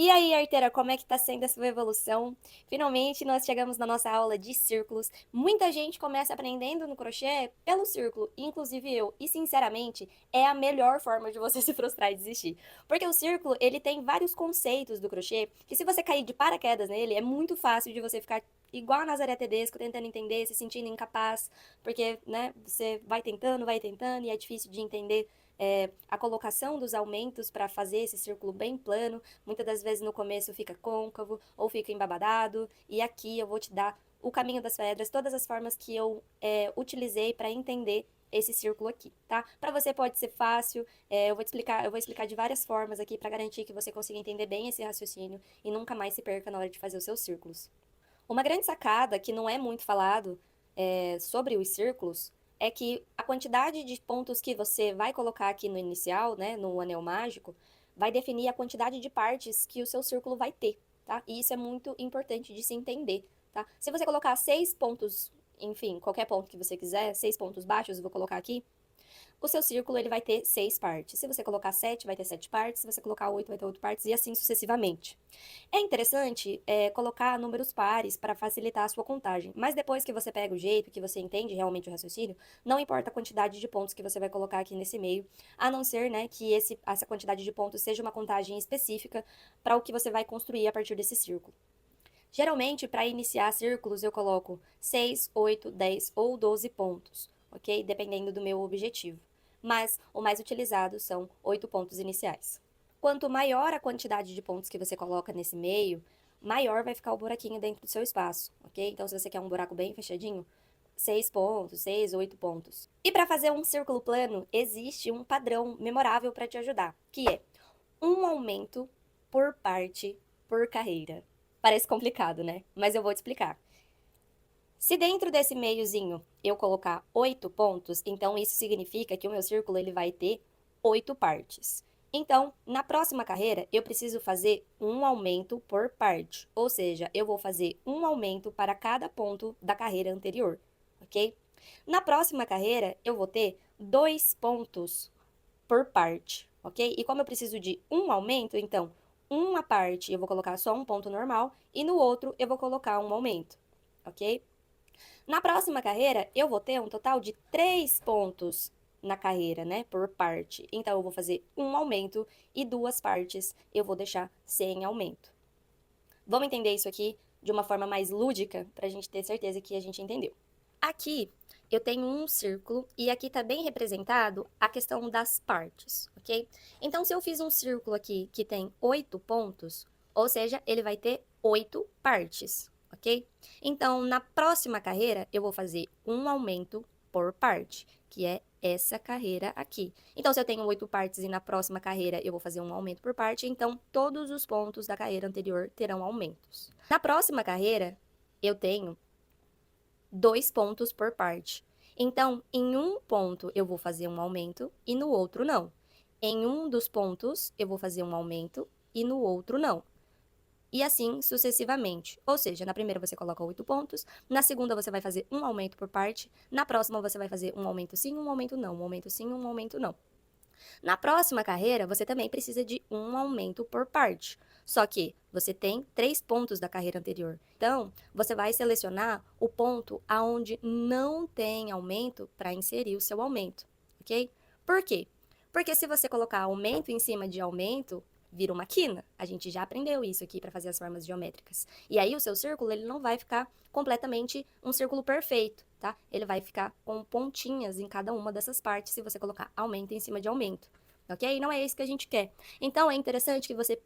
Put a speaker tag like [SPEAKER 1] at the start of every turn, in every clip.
[SPEAKER 1] E aí, arteira, como é que tá sendo a sua evolução? Finalmente, nós chegamos na nossa aula de círculos. Muita gente começa aprendendo no crochê pelo círculo, inclusive eu. E, sinceramente, é a melhor forma de você se frustrar e desistir. Porque o círculo, ele tem vários conceitos do crochê, que se você cair de paraquedas nele, é muito fácil de você ficar igual a Nazaré Tedesco, tentando entender, se sentindo incapaz, porque, né, você vai tentando, e é difícil de entender a colocação dos aumentos para fazer esse círculo bem plano. Muitas das vezes no começo fica côncavo ou fica embabadado, e aqui eu vou te dar o caminho das pedras, todas as formas que eu utilizei para entender esse círculo aqui, tá? Para você pode ser fácil, eu vou explicar de várias formas aqui para garantir que você consiga entender bem esse raciocínio e nunca mais se perca na hora de fazer os seus círculos. Uma grande sacada que não é muito falado sobre os círculos é que a quantidade de pontos que você vai colocar aqui no inicial, né, no anel mágico, vai definir a quantidade de partes que o seu círculo vai ter, tá? E isso é muito importante de se entender, tá? Se você colocar 6 pontos, enfim, qualquer ponto que você quiser, 6 pontos baixos, eu vou colocar aqui, o seu círculo ele vai ter 6 partes. Se você colocar 7, vai ter 7 partes. Se você colocar 8, vai ter 8 partes, e assim sucessivamente. É interessante colocar números pares para facilitar a sua contagem, mas depois que você pega o jeito, que você entende realmente o raciocínio, não importa a quantidade de pontos que você vai colocar aqui nesse meio, a não ser, né, que essa quantidade de pontos seja uma contagem específica para o que você vai construir a partir desse círculo. Geralmente, para iniciar círculos, eu coloco 6, 8, 10 ou 12 pontos, ok? Dependendo do meu objetivo. Mas o mais utilizado são 8 pontos iniciais. Quanto maior a quantidade de pontos que você coloca nesse meio, maior vai ficar o buraquinho dentro do seu espaço, ok? Então, se você quer um buraco bem fechadinho, 6 pontos, 6, 8 pontos. E para fazer um círculo plano, existe um padrão memorável para te ajudar, que é um aumento por parte por carreira. Parece complicado, né? Mas eu vou te explicar. Se dentro desse meiozinho eu colocar 8 pontos, então isso significa que o meu círculo ele vai ter 8 partes. Então, na próxima carreira, eu preciso fazer um aumento por parte, ou seja, eu vou fazer um aumento para cada ponto da carreira anterior, ok? Na próxima carreira, eu vou ter 2 pontos por parte, ok? E como eu preciso de um aumento, então, uma parte eu vou colocar só um ponto normal e no outro eu vou colocar um aumento, ok? Na próxima carreira, eu vou ter um total de 3 pontos na carreira, né, por parte. Então, eu vou fazer um aumento e 2 partes eu vou deixar sem aumento. Vamos entender isso aqui de uma forma mais lúdica para a gente ter certeza que a gente entendeu. Aqui eu tenho um círculo e aqui está bem representado a questão das partes, ok? Então, se eu fiz um círculo aqui que tem 8 pontos, ou seja, ele vai ter 8 partes, ok? Então, na próxima carreira, eu vou fazer um aumento por parte, que é essa carreira aqui. Então, se eu tenho 8 partes e na próxima carreira eu vou fazer um aumento por parte, então todos os pontos da carreira anterior terão aumentos. Na próxima carreira, eu tenho 2 pontos por parte. Então, em um ponto eu vou fazer um aumento e no outro não. Em um dos pontos eu vou fazer um aumento e no outro não. E assim sucessivamente. Ou seja, na primeira você coloca 8 pontos, na segunda você vai fazer um aumento por parte, na próxima você vai fazer um aumento sim, um aumento não, um aumento sim, um aumento não. Na próxima carreira, você também precisa de um aumento por parte. Só que você tem 3 pontos da carreira anterior. Então, você vai selecionar o ponto aonde não tem aumento para inserir o seu aumento, ok? Por quê? Porque se você colocar aumento em cima de aumento, vira uma quina. A gente já aprendeu isso aqui para fazer as formas geométricas. E aí o seu círculo ele não vai ficar completamente um círculo perfeito, tá? Ele vai ficar com pontinhas em cada uma dessas partes se você colocar aumento em cima de aumento, ok? E não é isso que a gente quer. Então é interessante que você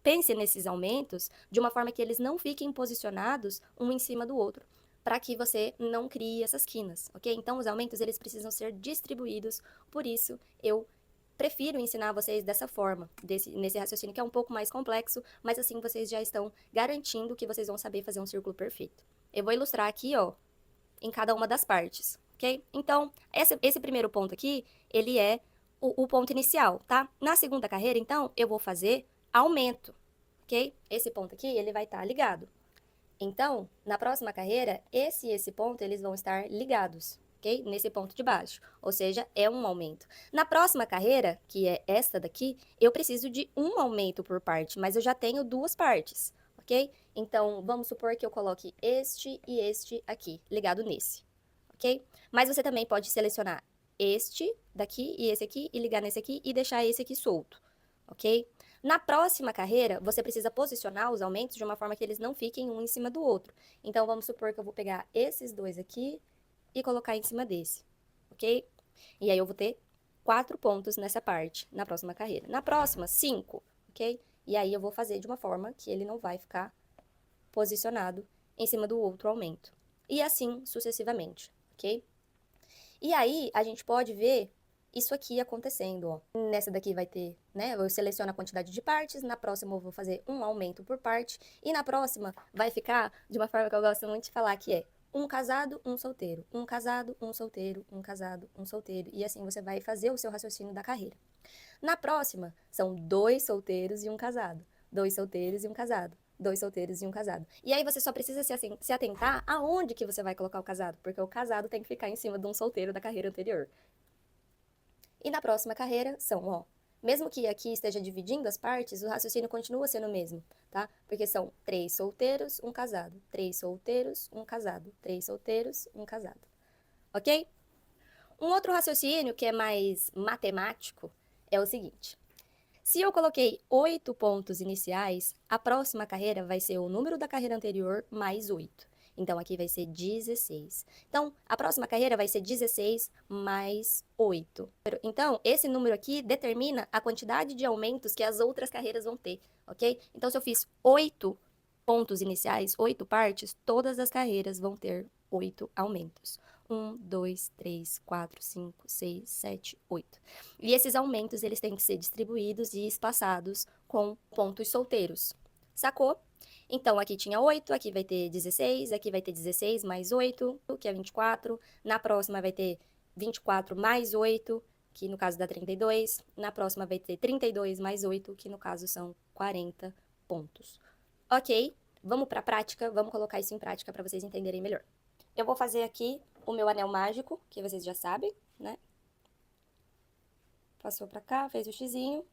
[SPEAKER 1] pense nesses aumentos de uma forma que eles não fiquem posicionados um em cima do outro, para que você não crie essas quinas, ok? Então os aumentos eles precisam ser distribuídos, por isso eu prefiro ensinar vocês dessa forma, nesse raciocínio que é um pouco mais complexo, mas assim vocês já estão garantindo que vocês vão saber fazer um círculo perfeito. Eu vou ilustrar aqui, ó, em cada uma das partes, ok? Então, esse primeiro ponto aqui, ele é o ponto inicial, tá? Na segunda carreira, então, eu vou fazer aumento, ok? Esse ponto aqui, ele vai estar ligado. Então, na próxima carreira, esse e esse ponto, eles vão estar ligados. ok? Nesse ponto de baixo, ou seja, é um aumento. Na próxima carreira, que é esta daqui, eu preciso de um aumento por parte, mas eu já tenho duas partes, ok? Então, vamos supor que eu coloque este e este aqui, ligado nesse, ok? Mas você também pode selecionar este daqui e esse aqui, e ligar nesse aqui e deixar esse aqui solto, ok? Na próxima carreira, você precisa posicionar os aumentos de uma forma que eles não fiquem um em cima do outro. Então, vamos supor que eu vou pegar esses dois aqui e colocar em cima desse, ok? E aí eu vou ter 4 pontos nessa parte, na próxima carreira. Na próxima, 5, ok? E aí eu vou fazer de uma forma que ele não vai ficar posicionado em cima do outro aumento. E assim sucessivamente, ok? E aí a gente pode ver isso aqui acontecendo, ó. Nessa daqui vai ter, né, eu seleciono a quantidade de partes, na próxima eu vou fazer um aumento por parte, e na próxima vai ficar de uma forma que eu gosto muito de falar, que é um casado, um solteiro, um casado, um solteiro, um casado, um solteiro, e assim você vai fazer o seu raciocínio da carreira. Na próxima, são 2 solteiros e um casado, 2 solteiros e um casado, 2 solteiros e um casado. E aí você só precisa se atentar aonde que você vai colocar o casado, porque o casado tem que ficar em cima de um solteiro da carreira anterior. E na próxima carreira são, ó, mesmo que aqui esteja dividindo as partes, o raciocínio continua sendo o mesmo, tá? Porque são 3 solteiros, um casado, 3 solteiros, um casado, 3 solteiros, um casado. Ok? Um outro raciocínio que é mais matemático é o seguinte: se eu coloquei 8 pontos iniciais, a próxima carreira vai ser o número da carreira anterior mais 8. Então, aqui vai ser 16. Então, a próxima carreira vai ser 16 mais 8. Então, esse número aqui determina a quantidade de aumentos que as outras carreiras vão ter, ok? Então, se eu fiz 8 pontos iniciais, 8 partes, todas as carreiras vão ter 8 aumentos. 1, 2, 3, 4, 5, 6, 7, 8. E esses aumentos, eles têm que ser distribuídos e espaçados com pontos solteiros. Sacou? Então, aqui tinha 8, aqui vai ter 16, aqui vai ter 16 mais 8, que é 24. Na próxima vai ter 24 mais 8, que no caso dá 32. Na próxima vai ter 32 mais 8, que no caso são 40 pontos. Ok, vamos para a prática, vamos colocar isso em prática para vocês entenderem melhor. Eu vou fazer aqui o meu anel mágico, que vocês já sabem, né? Passou pra cá, fez o xizinho.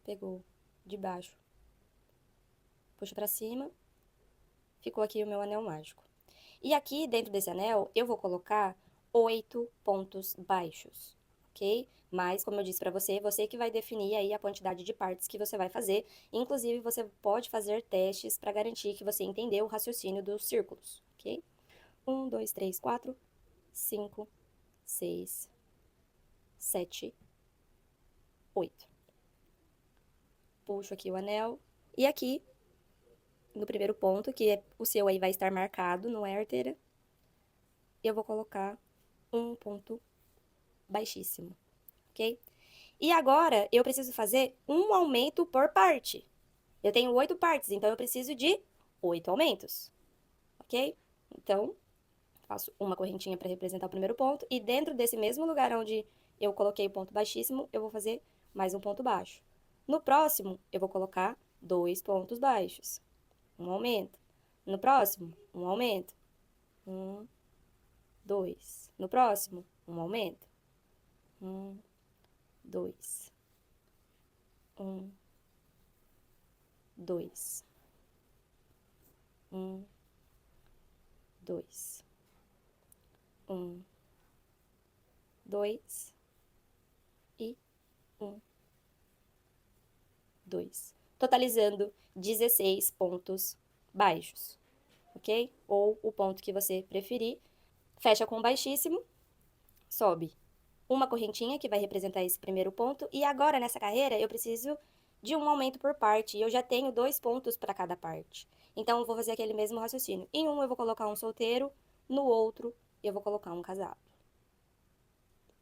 [SPEAKER 1] Pegou de baixo, puxa pra cima. Ficou aqui o meu anel mágico. E aqui, dentro desse anel, eu vou colocar 8 pontos baixos, ok? Mas, como eu disse pra você, você que vai definir aí a quantidade de partes que você vai fazer. Inclusive, você pode fazer testes pra garantir que você entendeu o raciocínio dos círculos, ok? 1, 2, 3, 4, 5, 6, 7, 8. Puxo aqui o anel. E aqui, no primeiro ponto, que é o seu aí vai estar marcado, não é, arteira? Eu vou colocar um ponto baixíssimo, ok? E agora, eu preciso fazer um aumento por parte. Eu tenho 8 partes, então eu preciso de 8 aumentos, ok? Então, faço uma correntinha para representar o primeiro ponto, e dentro desse mesmo lugar onde eu coloquei o ponto baixíssimo, eu vou fazer mais um ponto baixo. No próximo, eu vou colocar 2 pontos baixos, um aumento. No próximo, um aumento. 1, 2. No próximo, um aumento. 1, 2. 1, 2. 1, 2. 1, 2 e 1, 2. Totalizando 16 pontos baixos, ok? Ou o ponto que você preferir. Fecha com baixíssimo, sobe uma correntinha que vai representar esse primeiro ponto. E agora, nessa carreira, eu preciso de um aumento por parte. E eu já tenho 2 pontos para cada parte. Então, eu vou fazer aquele mesmo raciocínio. Em um, eu vou colocar um solteiro. No outro, eu vou colocar um casado.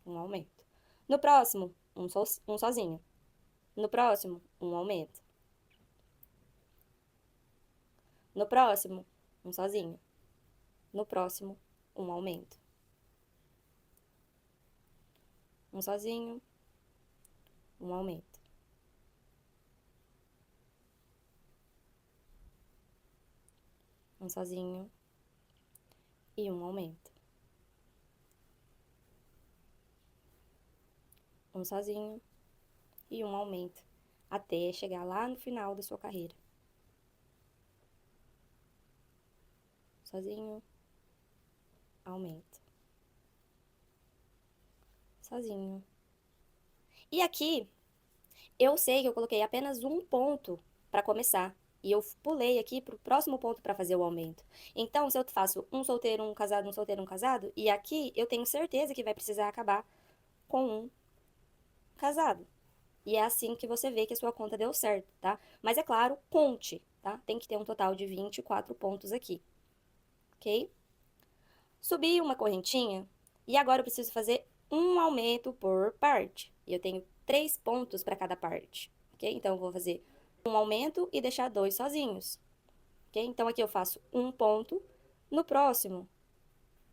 [SPEAKER 1] Um aumento. No próximo, um sozinho. No próximo, um aumento. No próximo, um sozinho. No próximo, um aumento. Um sozinho, um aumento. Um sozinho, e um aumento. Um sozinho e um aumento, até chegar lá no final da sua carreira. Sozinho, aumento. Sozinho. E aqui, eu sei que eu coloquei apenas um ponto para começar. E eu pulei aqui para o próximo ponto para fazer o aumento. Então, se eu faço um solteiro, um casado, um solteiro, um casado, e aqui eu tenho certeza que vai precisar acabar com um casado. E é assim que você vê que a sua conta deu certo, tá? Mas é claro, conte, tá? Tem que ter um total de 24 pontos aqui, ok? Subi uma correntinha e agora eu preciso fazer um aumento por parte. E eu tenho 3 pontos para cada parte, ok? Então, eu vou fazer um aumento e deixar 2 sozinhos, ok? Então, aqui eu faço um ponto. No próximo,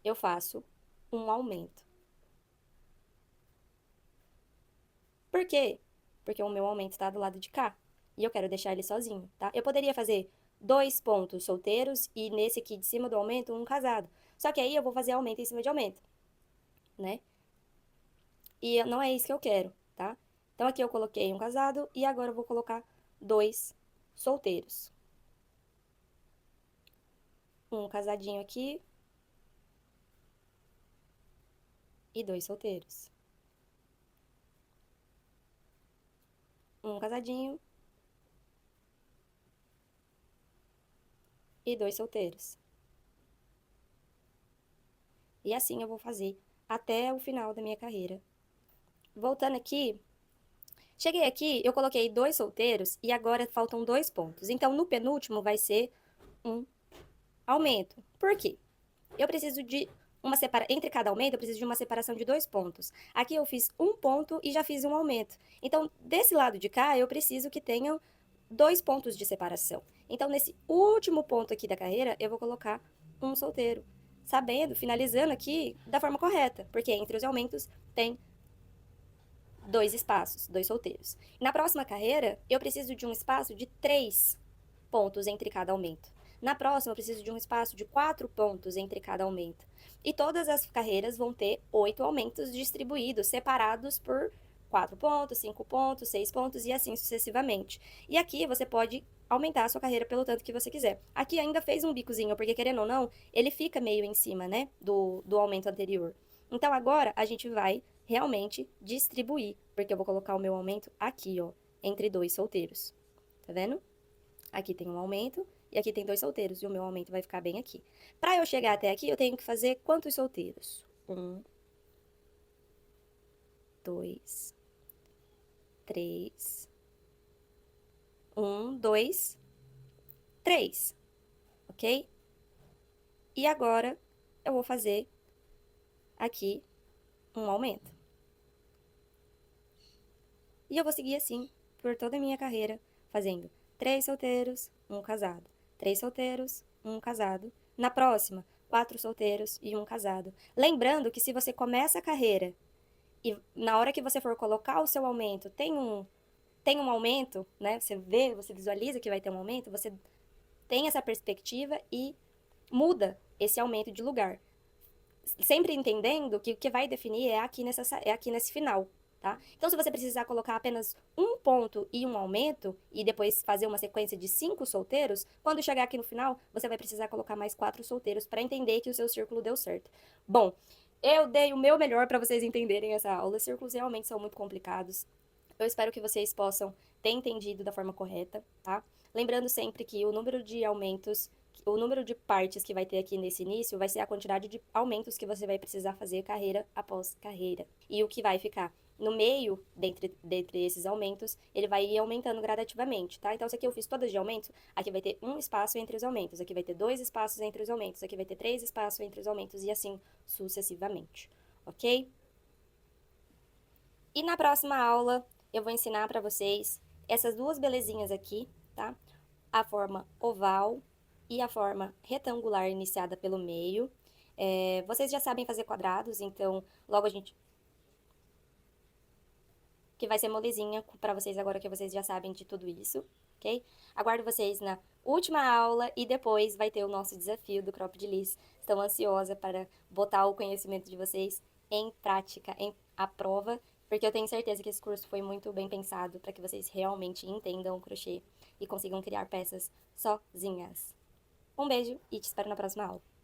[SPEAKER 1] eu faço um aumento. Por quê? Porque o meu aumento está do lado de cá. E eu quero deixar ele sozinho, tá? Eu poderia fazer 2 pontos solteiros e nesse aqui de cima do aumento, um casado. Só que aí eu vou fazer aumento em cima de aumento, né? E não é isso que eu quero, tá? Então aqui eu coloquei um casado e agora eu vou colocar 2 solteiros. Um casadinho aqui e 2 solteiros. Um casadinho e 2 solteiros. E assim eu vou fazer até o final da minha carreira. Voltando aqui, cheguei aqui, eu coloquei 2 solteiros e agora faltam 2 pontos. Então, no penúltimo vai ser um aumento. Por quê? Eu preciso de uma separação. Entre cada aumento, eu preciso de uma separação de 2 pontos. Aqui eu fiz um ponto e já fiz um aumento. Então, desse lado de cá, eu preciso que tenham 2 pontos de separação. Então, nesse último ponto aqui da carreira, eu vou colocar um solteiro. Sabendo, finalizando aqui da forma correta, porque entre os aumentos tem 2 espaços, 2 solteiros. Na próxima carreira, eu preciso de um espaço de 3 pontos entre cada aumento. Na próxima, eu preciso de um espaço de 4 pontos entre cada aumento. E todas as carreiras vão ter 8 aumentos distribuídos, separados por 4 pontos, 5 pontos, 6 pontos e assim sucessivamente. E aqui você pode aumentar a sua carreira pelo tanto que você quiser. Aqui ainda fez um bicozinho, porque querendo ou não, ele fica meio em cima, né, do aumento anterior. Então agora a gente vai realmente distribuir, porque eu vou colocar o meu aumento aqui, ó, entre 2 solteiros. Tá vendo? Aqui tem um aumento e aqui tem 2 solteiros, e o meu aumento vai ficar bem aqui. Para eu chegar até aqui, eu tenho que fazer quantos solteiros? 1, 2, 3. 1, 2, 3, ok? E agora eu vou fazer aqui um aumento. E eu vou seguir assim por toda a minha carreira, fazendo 3 solteiros, um casado. 3 solteiros, um casado. Na próxima, 4 solteiros e um casado. Lembrando que se você começa a carreira e na hora que você for colocar o seu aumento, tem um aumento, né? Você vê, você visualiza que vai ter um aumento, você tem essa perspectiva e muda esse aumento de lugar. Sempre entendendo que o que vai definir é aqui nesse final, tá? Então, se você precisar colocar apenas um ponto e um aumento, e depois fazer uma sequência de 5 solteiros, quando chegar aqui no final, você vai precisar colocar mais 4 solteiros para entender que o seu círculo deu certo. Bom, eu dei o meu melhor para vocês entenderem essa aula. Os círculos realmente são muito complicados. Eu espero que vocês possam ter entendido da forma correta, tá? Lembrando sempre que o número de aumentos, o número de partes que vai ter aqui nesse início vai ser a quantidade de aumentos que você vai precisar fazer carreira após carreira. E o que vai ficar no meio, dentre esses aumentos, ele vai ir aumentando gradativamente, tá? Então, se aqui eu fiz todas de aumentos, aqui vai ter um espaço entre os aumentos, aqui vai ter 2 espaços entre os aumentos, aqui vai ter 3 espaços entre os aumentos e assim sucessivamente, ok? E na próxima aula, eu vou ensinar para vocês essas duas belezinhas aqui, tá? A forma oval e a forma retangular iniciada pelo meio. Vocês já sabem fazer quadrados, então logo a gente... que vai ser molezinha pra vocês agora que vocês já sabem de tudo isso, ok? Aguardo vocês na última aula e depois vai ter o nosso desafio do Cropped Liss. Estou ansiosa para botar o conhecimento de vocês em prática, à prova, porque eu tenho certeza que esse curso foi muito bem pensado para que vocês realmente entendam o crochê e consigam criar peças sozinhas. Um beijo e te espero na próxima aula.